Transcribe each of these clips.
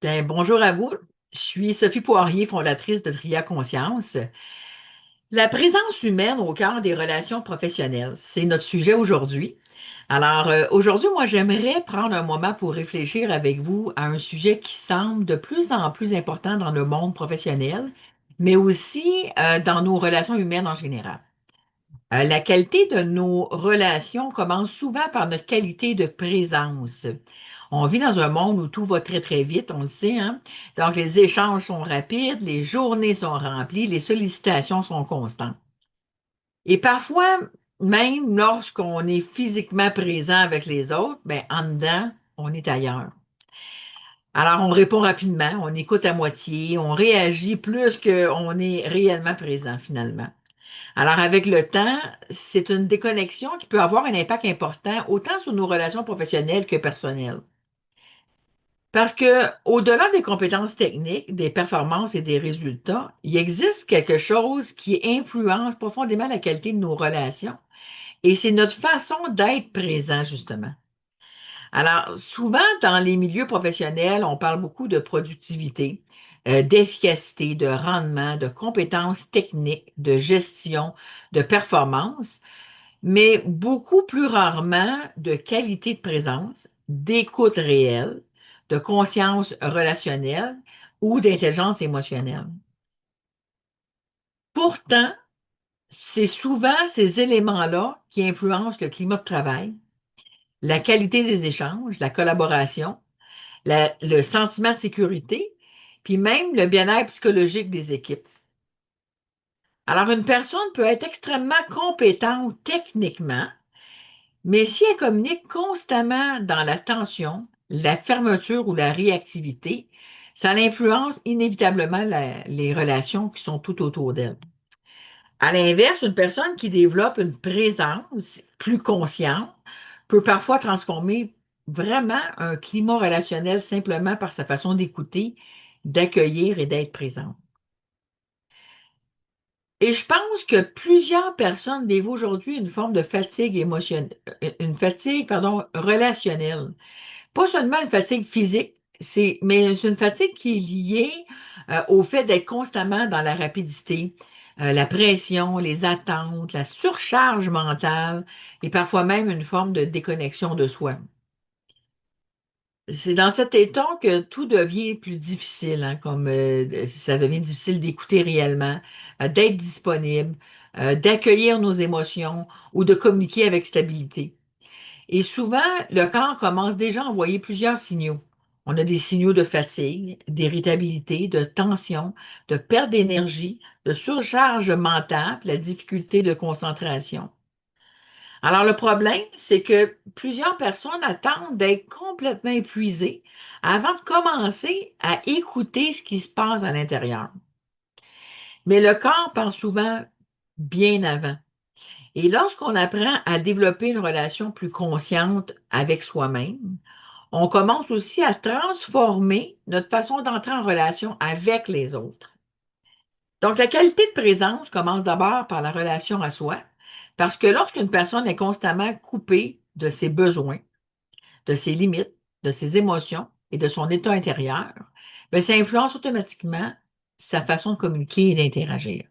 Bien, bonjour à vous. Je suis Sophie Poirier, fondatrice de Tria Conscience. La présence humaine au cœur des relations professionnelles, c'est notre sujet aujourd'hui. Aujourd'hui, moi, j'aimerais prendre un moment pour réfléchir avec vous à un sujet qui semble de plus en plus important dans le monde professionnel, mais aussi dans nos relations humaines en général. La qualité de nos relations commence souvent par notre qualité de présence. On vit dans un monde où tout va très, très vite, on le sait, hein? Donc, les échanges sont rapides, les journées sont remplies, les sollicitations sont constantes. Et parfois, même lorsqu'on est physiquement présent avec les autres, ben, en dedans, on est ailleurs. Alors, on répond rapidement, on écoute à moitié, on réagit plus qu'on est réellement présent, finalement. Alors, avec le temps, c'est une déconnexion qui peut avoir un impact important autant sur nos relations professionnelles que personnelles. Parce que, au-delà des compétences techniques, des performances et des résultats, il existe quelque chose qui influence profondément la qualité de nos relations. Et c'est notre façon d'être présent, justement. Alors, souvent, dans les milieux professionnels, on parle beaucoup de productivité, d'efficacité, de rendement, de compétences techniques, de gestion, de performance, mais beaucoup plus rarement de qualité de présence, d'écoute réelle, de conscience relationnelle ou d'intelligence émotionnelle. Pourtant, c'est souvent ces éléments-là qui influencent le climat de travail, la qualité des échanges, la collaboration, le sentiment de sécurité, puis même le bien-être psychologique des équipes. Alors, une personne peut être extrêmement compétente techniquement, mais si elle communique constamment dans la tension, la fermeture ou la réactivité, ça influence inévitablement les relations qui sont tout autour d'elle. À l'inverse, une personne qui développe une présence plus consciente peut parfois transformer vraiment un climat relationnel simplement par sa façon d'écouter, d'accueillir et d'être présente. Et je pense que plusieurs personnes vivent aujourd'hui une forme de fatigue émotionnelle, pardon, relationnelle. Pas seulement une fatigue physique, mais c'est une fatigue qui est liée au fait d'être constamment dans la rapidité, la pression, les attentes, la surcharge mentale et parfois même une forme de déconnexion de soi. C'est dans cet état que tout devient plus difficile, hein, comme ça devient difficile d'écouter réellement, d'être disponible, d'accueillir nos émotions ou de communiquer avec stabilité. Et souvent, le corps commence déjà à envoyer plusieurs signaux. On a des signaux de fatigue, d'irritabilité, de tension, de perte d'énergie, de surcharge mentale, la difficulté de concentration. Alors, le problème, c'est que plusieurs personnes attendent d'être complètement épuisées avant de commencer à écouter ce qui se passe à l'intérieur. Mais le corps pense souvent bien avant. Et lorsqu'on apprend à développer une relation plus consciente avec soi-même, on commence aussi à transformer notre façon d'entrer en relation avec les autres. Donc, la qualité de présence commence d'abord par la relation à soi, parce que lorsqu'une personne est constamment coupée de ses besoins, de ses limites, de ses émotions et de son état intérieur, bien, ça influence automatiquement sa façon de communiquer et d'interagir.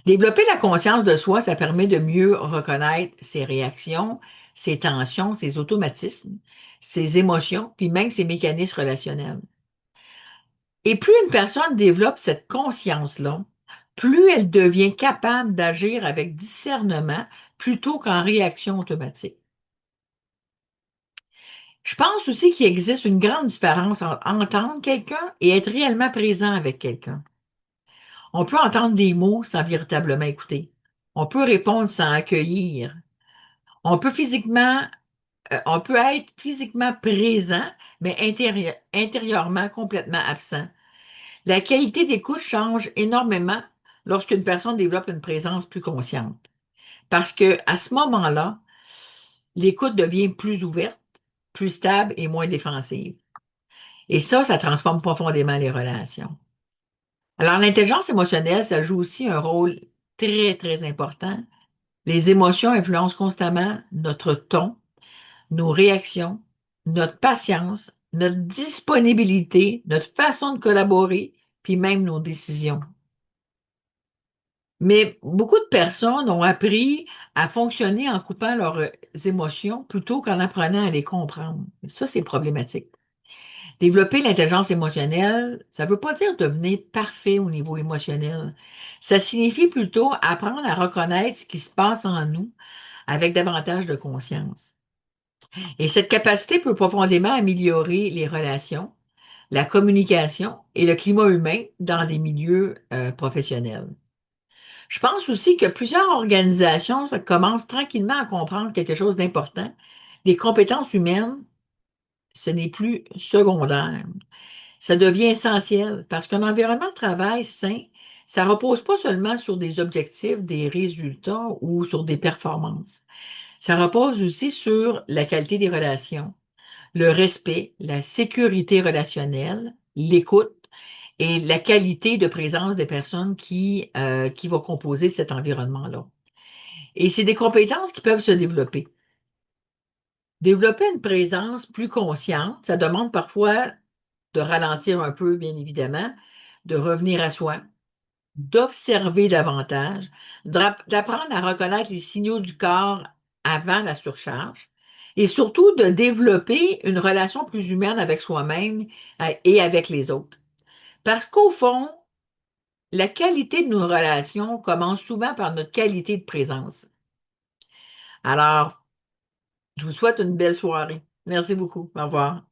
Développer la conscience de soi, ça permet de mieux reconnaître ses réactions, ses tensions, ses automatismes, ses émotions, puis même ses mécanismes relationnels. Et plus une personne développe cette conscience-là, plus elle devient capable d'agir avec discernement plutôt qu'en réaction automatique. Je pense aussi qu'il existe une grande différence entre entendre quelqu'un et être réellement présent avec quelqu'un. On peut entendre des mots sans véritablement écouter. On peut répondre sans accueillir. On peut être physiquement présent, mais intérieurement complètement absent. La qualité d'écoute change énormément lorsqu'une personne développe une présence plus consciente. Parce que à ce moment-là, l'écoute devient plus ouverte, plus stable et moins défensive. Et ça transforme profondément les relations. Alors, l'intelligence émotionnelle, ça joue aussi un rôle très, très important. Les émotions influencent constamment notre ton, nos réactions, notre patience notre disponibilité, notre façon de collaborer, puis même nos décisions. Mais beaucoup de personnes ont appris à fonctionner en coupant leurs émotions plutôt qu'en apprenant à les comprendre. Ça, c'est problématique. Développer l'intelligence émotionnelle, ça ne veut pas dire devenir parfait au niveau émotionnel. Ça signifie plutôt apprendre à reconnaître ce qui se passe en nous avec davantage de conscience. Et cette capacité peut profondément améliorer les relations, la communication et le climat humain dans des milieux professionnels. Je pense aussi que plusieurs organisations ça commencent tranquillement à comprendre quelque chose d'important. Les compétences humaines, ce n'est plus secondaire. Ça devient essentiel parce qu'un environnement de travail sain, ça repose pas seulement sur des objectifs, des résultats ou sur des performances. Ça repose aussi sur la qualité des relations, le respect, la sécurité relationnelle, l'écoute et la qualité de présence des personnes qui vont composer cet environnement-là. Et c'est des compétences qui peuvent se développer. Développer une présence plus consciente, ça demande parfois de ralentir un peu, bien évidemment, de revenir à soi, d'observer davantage, d'apprendre à reconnaître les signaux du corps avant la surcharge et surtout de développer une relation plus humaine avec soi-même et avec les autres. Parce qu'au fond, la qualité de nos relations commence souvent par notre qualité de présence. Alors, je vous souhaite une belle soirée. Merci beaucoup. Au revoir.